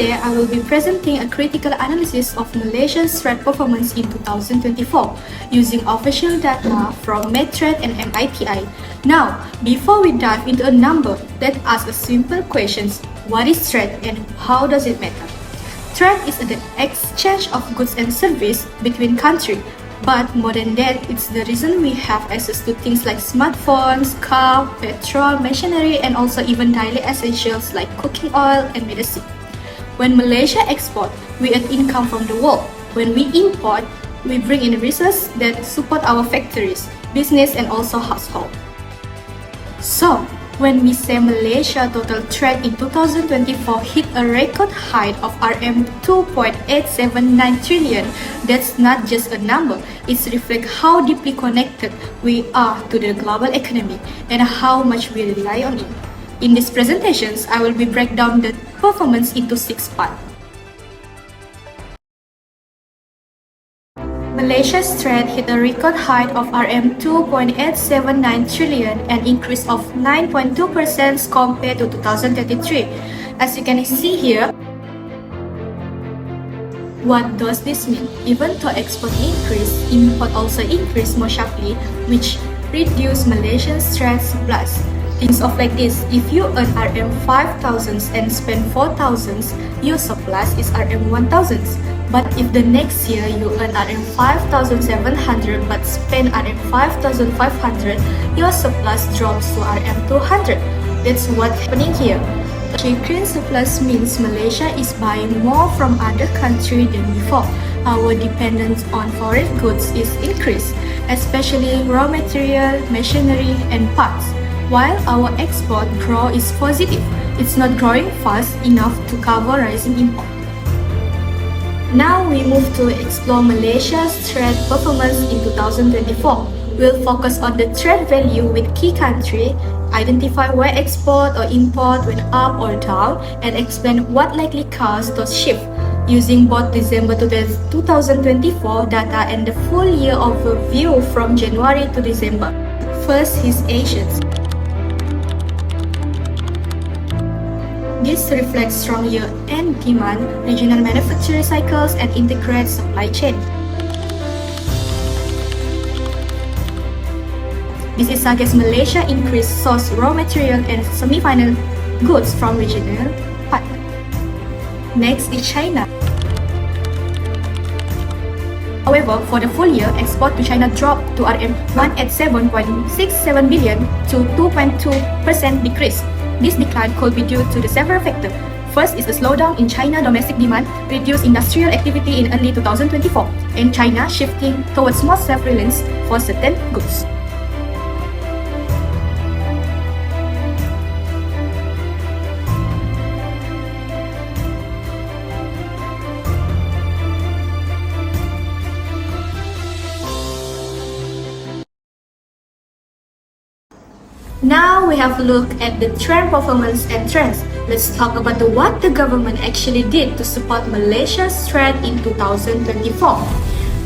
Today, I will be presenting a critical analysis of Malaysia's trade performance in 2024 using official data from MedTrade and MITI. Now, before we dive into a number, let's ask a simple question. What is trade and how does it matter? Trade is the exchange of goods and services between countries. But more than that, it's the reason we have access to things like smartphones, car, petrol, machinery, and also even daily essentials like cooking oil and medicine. When Malaysia export, we earn income from the world. When we import, we bring in resources that support our factories, business, and also household. So, when we say Malaysia total trade in 2024 hit a record height of RM 2.879 trillion, that's not just a number, it reflects how deeply connected we are to the global economy and how much we rely on it. In these presentations, I will be break down the performance into 6 parts. Malaysia's trade hit a record height of RM 2.879 trillion, an increase of 9.2% compared to 2023. As you can see here, what does this mean? Even though export increased, import also increased more sharply, which reduced Malaysia's trade surplus. Think of like this, if you earn RM 5,000 and spend 4,000, your surplus is RM 1,000. But if the next year you earn RM 5,700 but spend RM 5,500, your surplus drops to RM 200. That's what's happening here. Increasing surplus means Malaysia is buying more from other countries than before. Our dependence on foreign goods is increased, especially raw material, machinery, and parts. While our export growth is positive, it's not growing fast enough to cover rising import. Now we move to explore Malaysia's trade performance in 2024. We'll focus on the trade value with key countries, identify where export or import went up or down, and explain what likely caused those shifts, using both December 2024 data and the full year overview from January to December. First is Asians. This reflects strong year-end demand, regional manufacturing cycles, and integrated supply chain. This is against Malaysia increased source raw material and semi-final goods from regional partners. Next is China. However, for the full year, export to China dropped to RM 187.67 billion to 2.2% decrease. This decline could be due to the several factors. First is the slowdown in China domestic demand, reduced industrial activity in early 2024, and China shifting towards more self-reliance for certain goods. Now we have a look at the trend performance and trends. Let's talk about what the government actually did to support Malaysia's trade in 2024.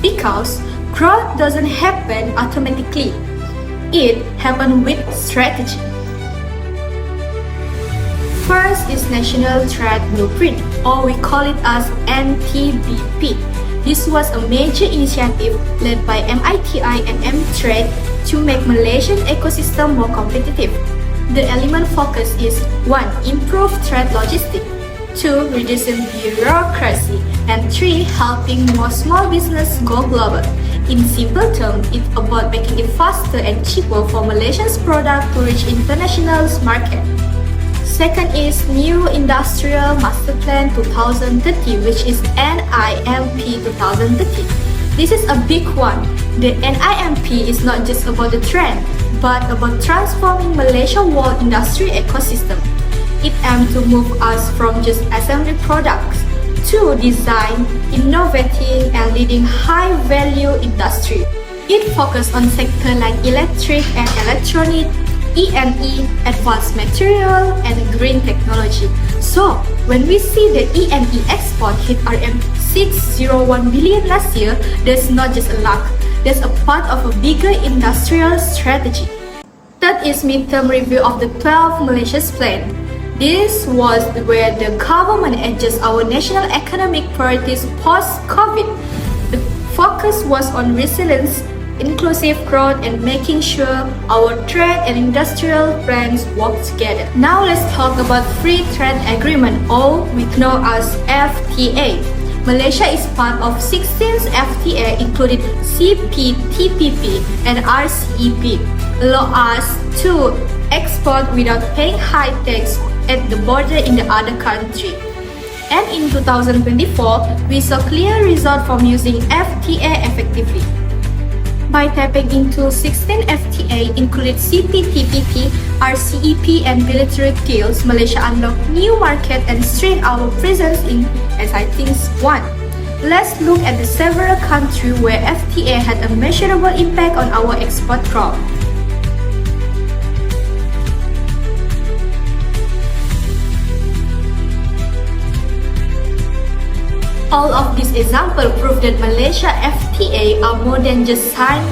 Because growth doesn't happen automatically. It happens with strategy. First is National Trade Blueprint, or we call it as NTBP. This was a major initiative led by MITI and MTrade to make Malaysian ecosystem more competitive. The element focus is 1. Improve trade logistics, 2. Reducing bureaucracy, and 3. Helping more small business go global. In simple terms, it's about making it faster and cheaper for Malaysia's product to reach international market. Second is New Industrial Master Plan 2030, which is NIMP 2030. This is a big one. The NIMP is not just about the trend, but about transforming Malaysia's world industry ecosystem. It aims to move us from just assembly products to design, innovating, and leading high-value industry. It focuses on sectors like electric and electronic, E&E, advanced material, and green technology. So, when we see the E&E export hit RM 601 billion last year, that's not just a luck, that's a part of a bigger industrial strategy. Third is midterm review of the 12 Malaysia's plan. This was where the government adjusted our national economic priorities post-COVID. The focus was on resilience, inclusive growth, and making sure our trade and industrial plans work together. Now let's talk about Free Trade Agreement, or we know as FTA. Malaysia is part of 16 FTA including CPTPP and RCEP, allow us to export without paying high tax at the border in the other country. And in 2024, we saw clear results from using FTA effectively. By tapping into 16 FTA, including CPTPP, RCEP, and bilateral deals, Malaysia unlocked new market and strengthened our presence in, as I think, one. Let's look at the several countries where FTA had a measurable impact on our export growth. All of these examples prove that Malaysia FTA are more than just signed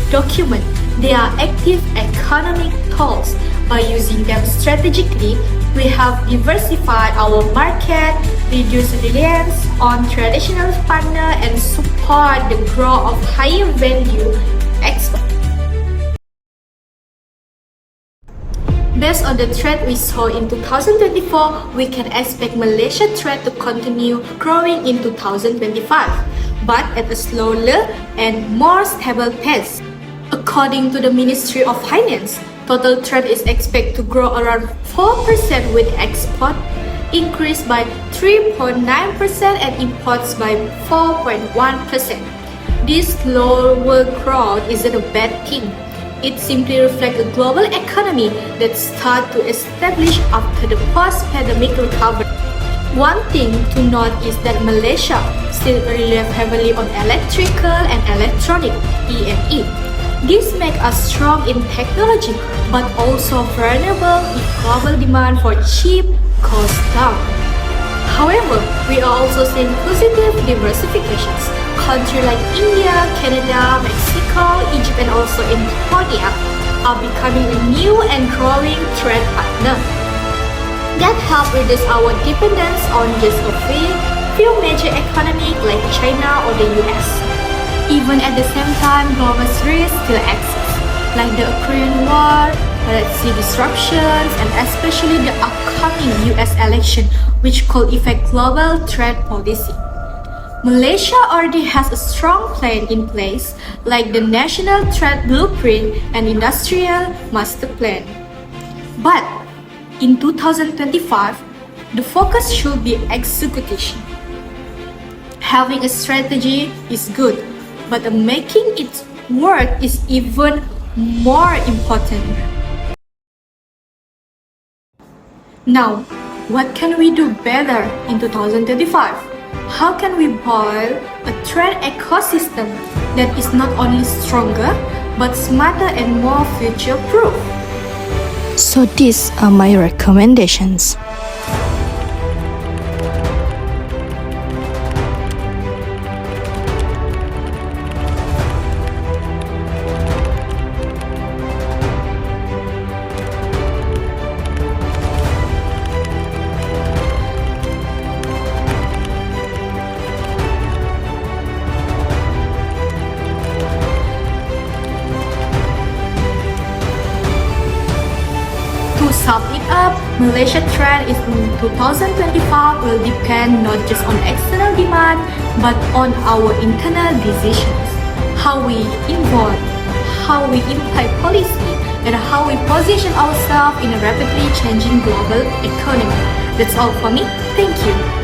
documents. They are active economic tools. By using them strategically, we have diversified our market, reduced reliance on traditional partners, and support the growth of higher value exports. Based on the trend we saw in 2024, we can expect Malaysia trade to continue growing in 2025, but at a slower and more stable pace. According to the Ministry of Finance, total trade is expected to grow around 4% with export increase by 3.9% and imports by 4.1%. This lower growth isn't a bad thing. It simply reflects a global economy that started to establish after the post-pandemic recovery. One thing to note is that Malaysia still relies heavily on electrical and electronic (E&E). This makes us strong in technology, but also vulnerable if global demand for cheap goes down. However, we are also seeing positive diversifications. Countries like India, Canada, Mexico, Egypt, and also Indonesia are becoming a new and growing trade partner. That helps reduce our dependence on just a few major economies like China or the US. Even at the same time, global risks still exist, like the Ukraine war, Red Sea disruptions, and especially the upcoming US election, which could affect global trade policy. Malaysia already has a strong plan in place, like the National Trade Blueprint and Industrial Master Plan. But in 2025, the focus should be execution. Having a strategy is good, but making it work is even more important. Now, what can we do better in 2025? How can we build a trade ecosystem that is not only stronger, but smarter and more future-proof? So these are my recommendations. To sum it up, Malaysia trend in 2025 will depend not just on external demand, but on our internal decisions. How we involve, how we implement policy, and how we position ourselves in a rapidly changing global economy. That's all for me. Thank you.